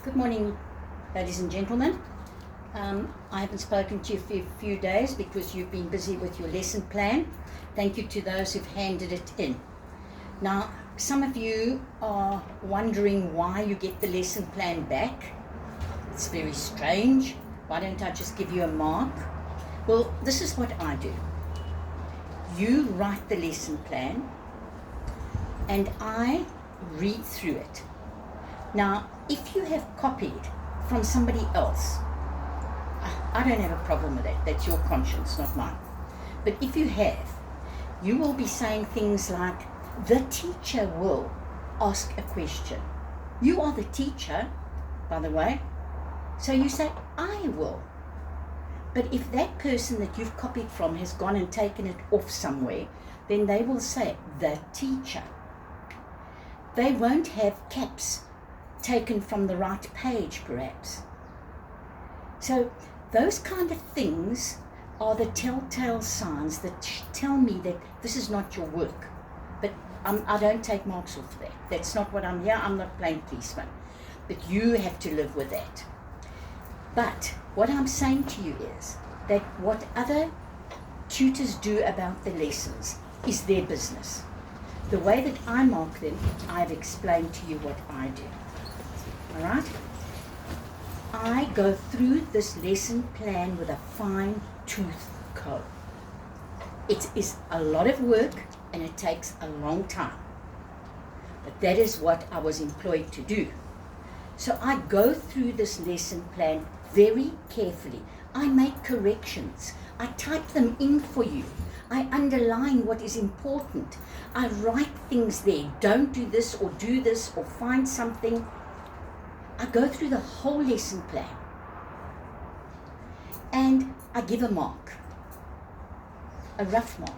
Good morning, ladies and gentlemen. I haven't spoken to you for a few days because you've been busy with your lesson plan. Thank you to those who've handed it in. Now, some of you are wondering why you get the lesson plan back. It's very strange. Why don't I just give you a mark? Well, this is what I do. You write the lesson plan and I read through it. Now, if you have copied from somebody else, I don't have a problem with that. That's your conscience, not mine. But if you have, you will be saying things like, the teacher will ask a question. You are the teacher, by the way. So you say, I will. But if that person that you've copied from has gone and taken it off somewhere, then they will say, the teacher. They won't have caps taken from the right page, perhaps. So those kind of things are the telltale signs that tell me that this is not your work. But I don't take marks off that. That's not what I'm here. I'm not playing policeman. But you have to live with that. But what I'm saying to you is that what other tutors do about the lessons is their business. The way that I mark them, I've explained to you what I do. All right? I go through this lesson plan with a fine-tooth comb. It is a lot of work and it takes a long time. But that is what I was employed to do. So I go through this lesson plan very carefully. I make corrections. I type them in for you. I underline what is important. I write things there. Don't do this or find something. I go through the whole lesson plan and I give a mark, a rough mark,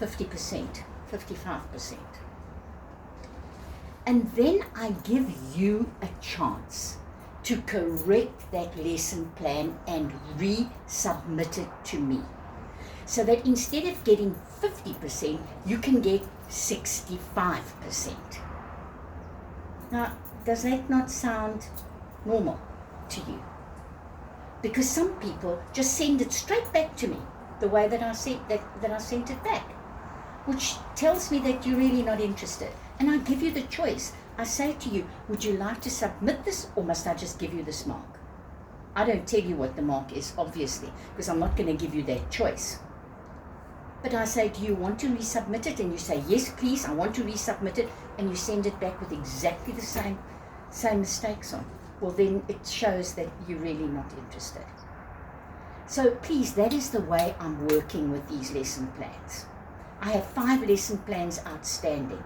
50%, 55%. And then I give you a chance to correct that lesson plan and resubmit it to me. So that instead of getting 50%, you can get 65%. Now, does that not sound normal to you? Because some people just send it straight back to me, the way that I sent it back, which tells me that you're really not interested. And I give you the choice. I say to you, would you like to submit this or must I just give you this mark? I don't tell you what the mark is, obviously, because I'm not going to give you that choice. But I say, do you want to resubmit it? And you say, yes, please, I want to resubmit it. And you send it back with exactly the same mistakes on. Well, then it shows that you're really not interested. So please, that is the way I'm working with these lesson plans. I have 5 lesson plans outstanding,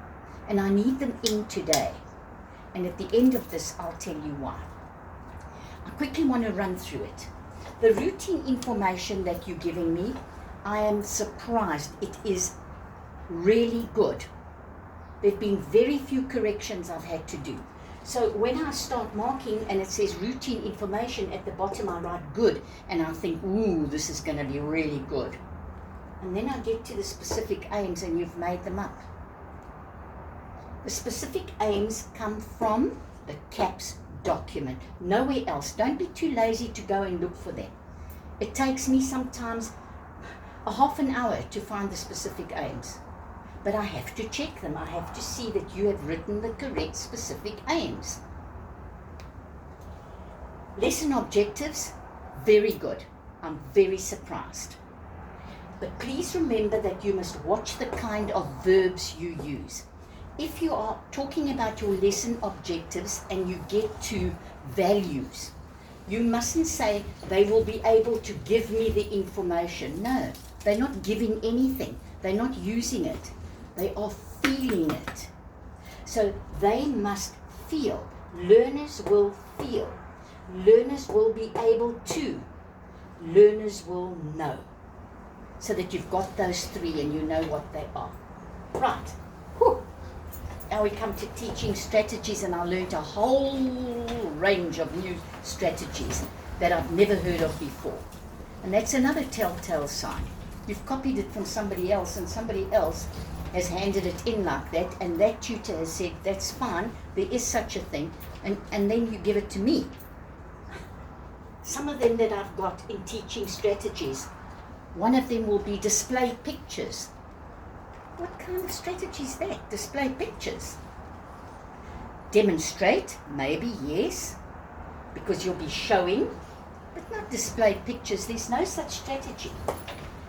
and I need them in today. And at the end of this, I'll tell you why. I quickly want to run through it. The routine information that you're giving me, I am surprised. It is really good. There have been very few corrections I've had to do. So when I start marking and it says routine information at the bottom, I write good. And I think, ooh, this is going to be really good. And then I get to the specific aims and you've made them up. The specific aims come from the CAPS document. Nowhere else. Don't be too lazy to go and look for them. It takes me sometimes a half an hour to find the specific aims. But I have to check them. I have to see that you have written the correct specific aims. Lesson objectives, very good. I'm very surprised. But please remember that you must watch the kind of verbs you use. If you are talking about your lesson objectives and you get to values, you mustn't say they will be able to give me the information. No, they're not giving anything. They're not using it. They are feeling it. So they must feel. Learners will feel. Learners will be able to. Learners will know. So that you've got those 3 and you know what they are. Right. Whew. Now we come to teaching strategies, and I learned a whole range of new strategies that I've never heard of before. And that's another telltale sign. You've copied it from somebody else, and somebody else has handed it in like that, and that tutor has said, that's fine, there is such a thing, and then you give it to me. Some of them that I've got in teaching strategies, one of them will be display pictures. What kind of strategy is that? Display pictures. Demonstrate, maybe, yes, because you'll be showing, but not display pictures. There's no such strategy.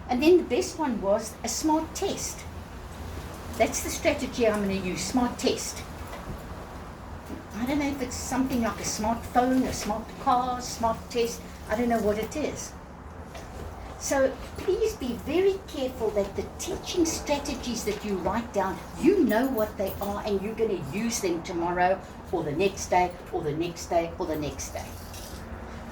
And then the best one was a smart test. That's the strategy I'm going to use, smart test. I don't know if it's something like a smartphone, a smart car, smart test. I don't know what it is. So please be very careful that the teaching strategies that you write down, you know what they are, and you're going to use them tomorrow or the next day or the next day or the next day.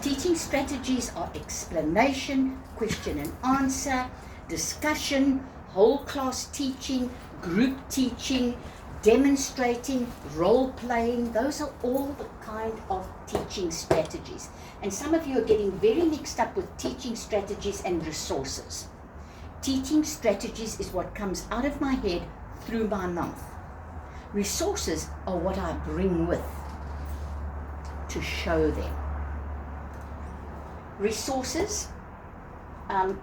Teaching strategies are explanation, question and answer, discussion, whole class teaching, group teaching, demonstrating, role-playing. Those are all the kind of teaching strategies. And some of you are getting very mixed up with teaching strategies and resources. Teaching strategies is what comes out of my head through my mouth. Resources are what I bring with to show them. Resources,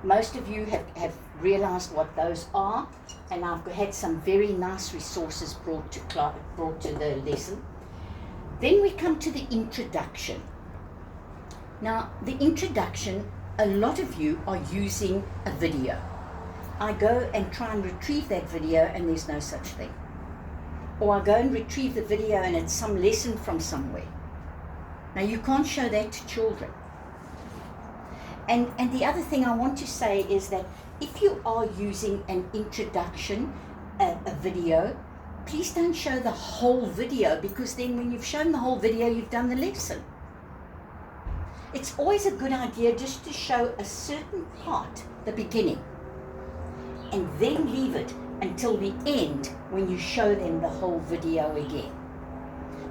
most of you have realized what those are, and I've had some very nice resources brought to the lesson. Then we come to the introduction. Now, the introduction, a lot of you are using a video. I go and try and retrieve that video and there's no such thing. Or I go and retrieve the video and it's some lesson from somewhere. Now, you can't show that to children. And the other thing I want to say is that if you are using an introduction, a video, please don't show the whole video, because then when you've shown the whole video, you've done the lesson. It's always a good idea just to show a certain part, the beginning, and then leave it until the end when you show them the whole video again.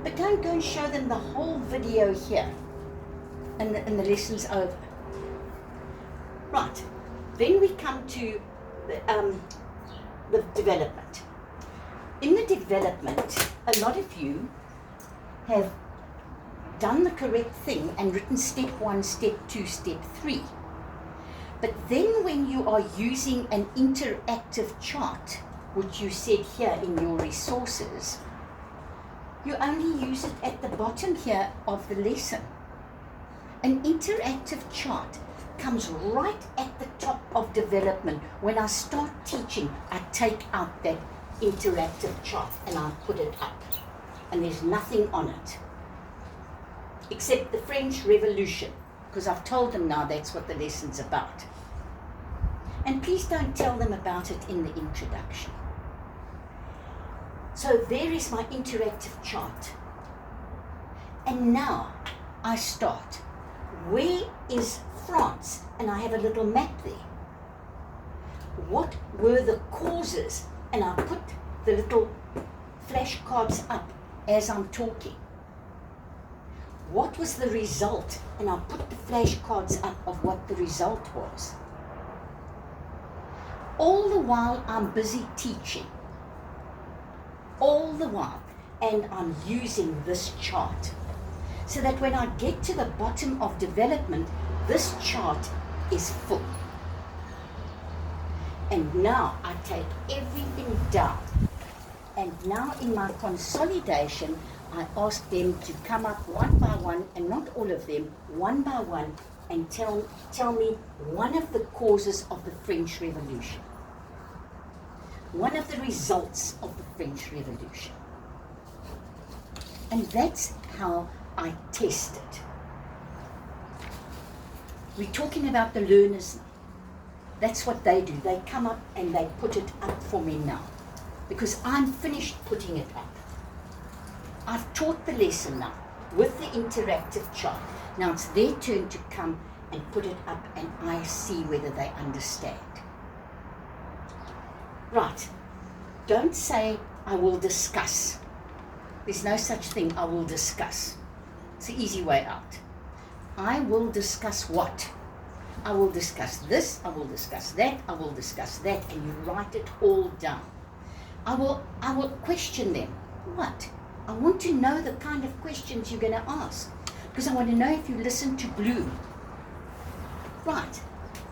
But don't go and show them the whole video here and the lesson's over. Right, then we come to the development. In the development, a lot of you have done the correct thing and written step 1, step 2, step 3. But then when you are using an interactive chart, which you said here in your resources, you only use it at the bottom here of the lesson. An interactive chart comes right at the top of development. When I start teaching, I take out that interactive chart and I put it up. And there's nothing on it, except the French Revolution, because I've told them now that's what the lesson's about. And please don't tell them about it in the introduction. So there is my interactive chart. And now I start. Where is France? And I have a little map there. What were the causes? And I put the little flashcards up as I'm talking. What was the result? And I put the flashcards up of what the result was. All the while I'm busy teaching. All the while. And I'm using this chart. So that when I get to the bottom of development, this chart is full. And now I take everything down. And now in my consolidation, I ask them to come up one by one, and not all of them, one by one, and tell me one of the causes of the French Revolution. One of the results of the French Revolution. And that's how I test it. We're talking about the learners now. That's what they do. They come up and they put it up for me now, because I'm finished putting it up. I've taught the lesson now with the interactive chart. Now it's their turn to come and put it up, and I see whether they understand. Right. Don't say, I will discuss. There's no such thing, I will discuss. It's the easy way out. I will discuss what? I will discuss this, I will discuss that, I will discuss that, and you write it all down. I will question them. What? I want to know the kind of questions you're going to ask, because I want to know if you listen to Blue. Right.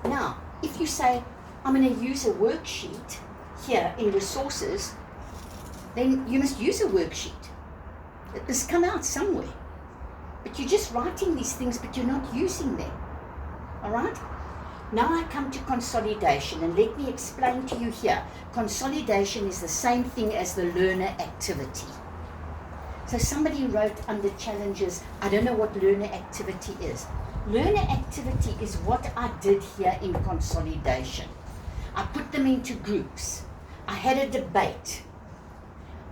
Now, if you say, I'm going to use a worksheet here in resources, then you must use a worksheet. It must come out somewhere. But you're just writing these things, but you're not using them. All right? Now I come to consolidation, and let me explain to you here. Consolidation is the same thing as the learner activity. So somebody wrote under challenges, I don't know what learner activity is. Learner activity is what I did here in consolidation. I put them into groups. I had a debate.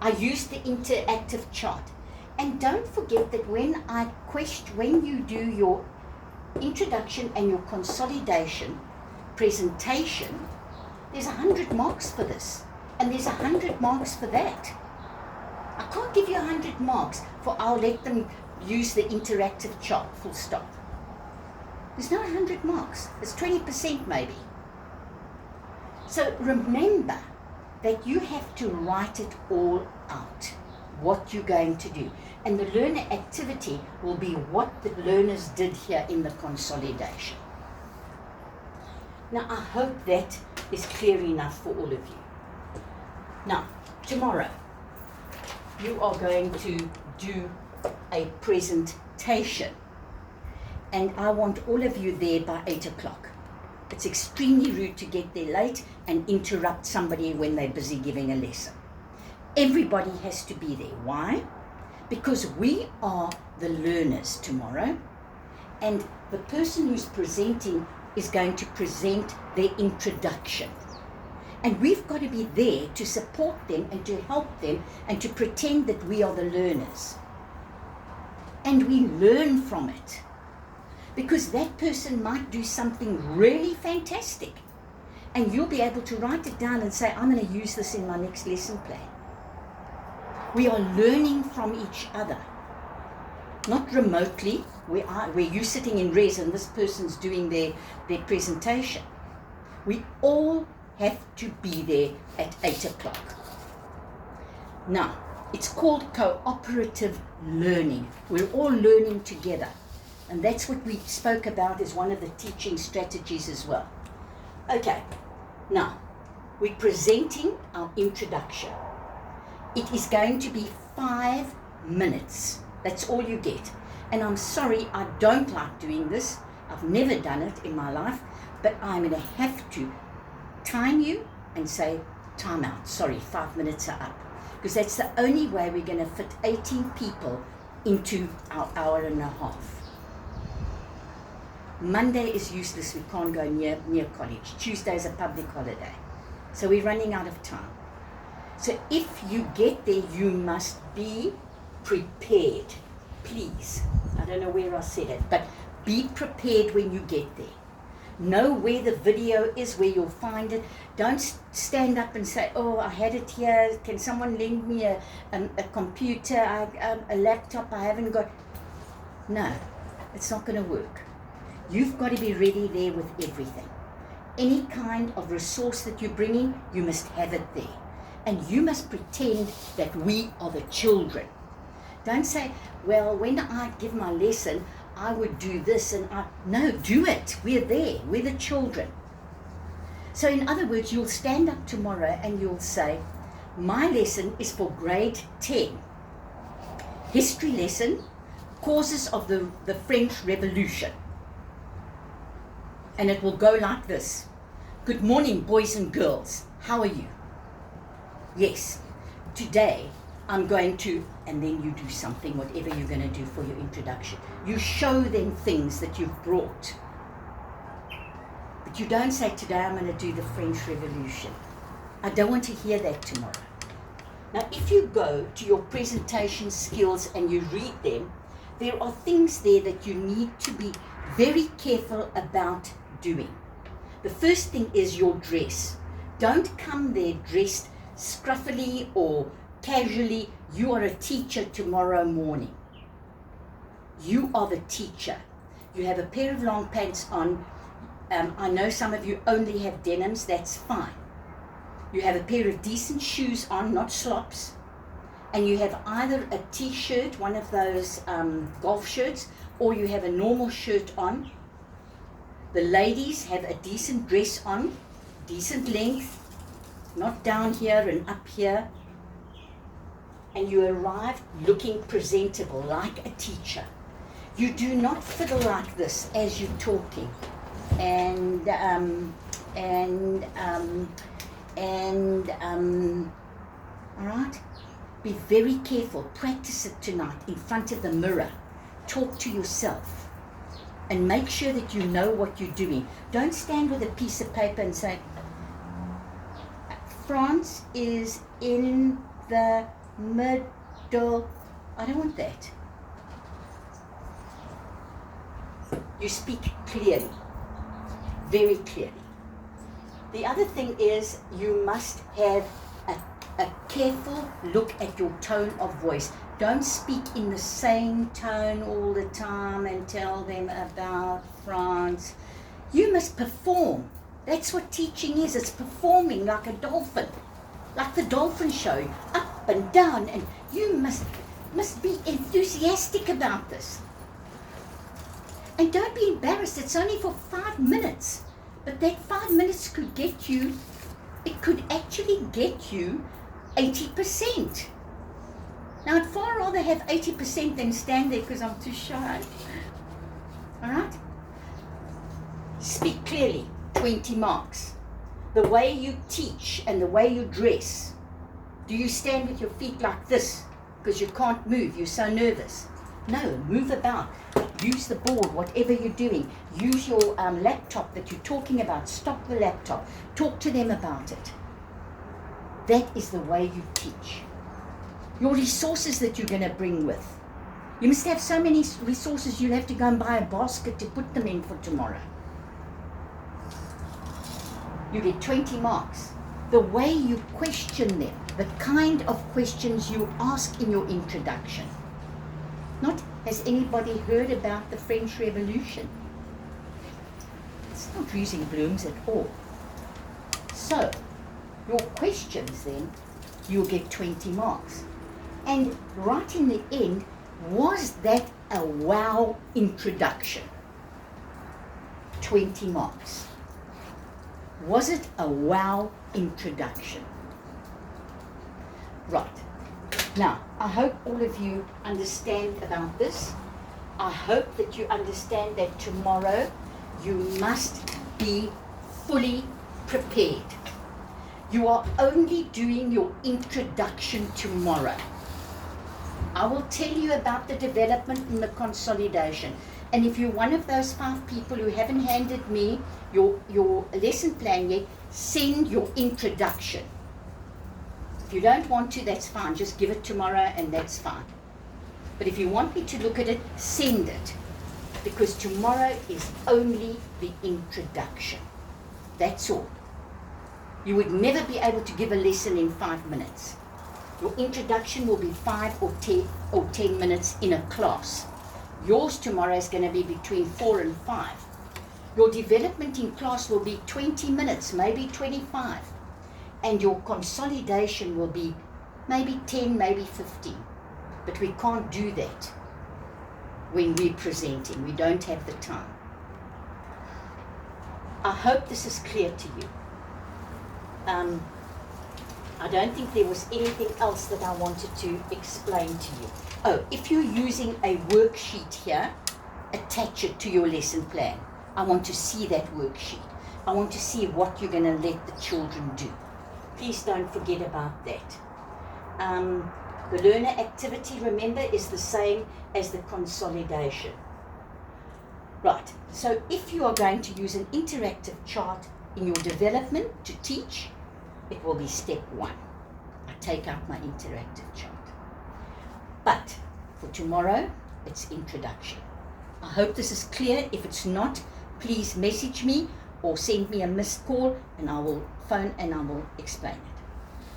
I used the interactive chart. And don't forget that when you do your introduction and your consolidation presentation, there's 100 marks for this, and there's 100 marks for that. I can't give you 100 marks for I'll let them use the interactive chart, full stop. There's no 100 marks. It's 20% maybe. So remember that you have to write it all out, what you're going to do. And the learner activity will be what the learners did here in the consolidation. Now, I hope that is clear enough for all of you. Now, tomorrow, you are going to do a presentation. And I want all of you there by 8 o'clock. It's extremely rude to get there late and interrupt somebody when they're busy giving a lesson. Everybody has to be there. Why? Because we are the learners tomorrow, and the person who's presenting is going to present their introduction. And we've got to be there to support them and to help them and to pretend that we are the learners. And we learn from it. Because that person might do something really fantastic. And you'll be able to write it down and say, I'm going to use this in my next lesson plan. We are learning from each other. Not remotely, where you're sitting in res and this person's doing their presentation. We all have to be there at 8 o'clock. Now, it's called cooperative learning. We're all learning together. And that's what we spoke about as one of the teaching strategies as well. Okay, now, we're presenting our introduction. It is going to be 5 minutes. That's all you get. And I'm sorry, I don't like doing this. I've never done it in my life, but I'm going to have to time you and say, time out. Sorry, 5 minutes are up. Because that's the only way we're going to fit 18 people into our hour and a half. Monday is useless. We can't go near college. Tuesday is a public holiday. So we're running out of time. So if you get there, you must be prepared. Please. I don't know where I said it, but be prepared when you get there. Know where the video is, where you'll find it. Don't stand up and say, oh, I had it here. Can someone lend me a computer, a laptop? I haven't got. No, it's not going to work. You've got to be ready there with everything. Any kind of resource that you're bringing, you must have it there. And you must pretend that we are the children. Don't say, well, when I give my lesson, I would do this and no, do it. We're there. We're the children. So in other words, you'll stand up tomorrow and you'll say, my lesson is for grade 10. History lesson, causes of the French Revolution. And it will go like this. Good morning, boys and girls. How are you? Yes, today I'm going to, and then you do something, whatever you're going to do for your introduction. You show them things that you've brought. But you don't say, today I'm going to do the French Revolution. I don't want to hear that tomorrow. Now, if you go to your presentation skills and you read them, there are things there that you need to be very careful about doing. The first thing is your dress. Don't come there dressed scruffily or casually. You are a teacher tomorrow morning. You are the teacher. You have a pair of long pants on. I know some of you only have denims. That's fine. You have a pair of decent shoes on, not slops. And you have either a t-shirt, one of those golf shirts, or you have a normal shirt on. The ladies have a decent dress on, decent length, not down here and up here. And you arrive looking presentable, like a teacher. You do not fiddle like this as you're talking. All right? Be very careful. Practice it tonight in front of the mirror. Talk to yourself. And make sure that you know what you're doing. Don't stand with a piece of paper and say, France is in the middle. I don't want that. You speak clearly, very clearly. The other thing is you must have a careful look at your tone of voice. Don't speak in the same tone all the time and tell them about France. You must perform. That's what teaching is. It's performing like a dolphin, like the dolphin show, up and down, and you must be enthusiastic about this. And don't be embarrassed. It's only for 5 minutes, but that 5 minutes could get you, it could actually get you 80%. Now, I'd far rather have 80% than stand there because I'm too shy. All right? Speak clearly, 20 marks. The way you teach and the way you dress. Do you stand with your feet like this because you can't move? You're so nervous. No, move about. Use the board, whatever you're doing. Use your laptop that you're talking about. Stop the laptop. Talk to them about it. That is the way you teach. Your resources that you're going to bring with. You must have so many resources you'll have to go and buy a basket to put them in for tomorrow. You get 20 marks. The way you question them, the kind of questions you ask in your introduction. Not, has anybody heard about the French Revolution? It's not using blooms at all. So, your questions then, you'll get 20 marks. And right in the end, was that a wow introduction? 20 marks. Was it a wow introduction? Right. Now, I hope all of you understand about this. I hope that you understand that tomorrow you must be fully prepared. You are only doing your introduction tomorrow. I will tell you about the development and the consolidation. And if you're one of those 5 people who haven't handed me your lesson plan yet, send your introduction. If you don't want to, that's fine. Just give it tomorrow and that's fine. But if you want me to look at it, send it. Because tomorrow is only the introduction. That's all. You would never be able to give a lesson in 5 minutes. Your introduction will be 5 or 10 minutes in a class. Yours tomorrow is going to be between 4 and 5. Your development in class will be 20 minutes, maybe 25. And your consolidation will be maybe 10, maybe 15. But we can't do that when we're presenting. We don't have the time. I hope this is clear to you. I don't think there was anything else that I wanted to explain to you. Oh, if you're using a worksheet here, attach it to your lesson plan. I want to see that worksheet. I want to see what you're going to let the children do. Please don't forget about that. The learner activity, remember, is the same as the consolidation. Right, so if you are going to use an interactive chart in your development to teach, it will be step 1. I take out my interactive chart. But for tomorrow, it's introduction. I hope this is clear. If it's not, please message me or send me a missed call and I will phone and I will explain it.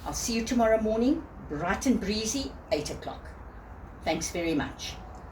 I'll see you tomorrow morning, bright and breezy, 8 o'clock. Thanks very much.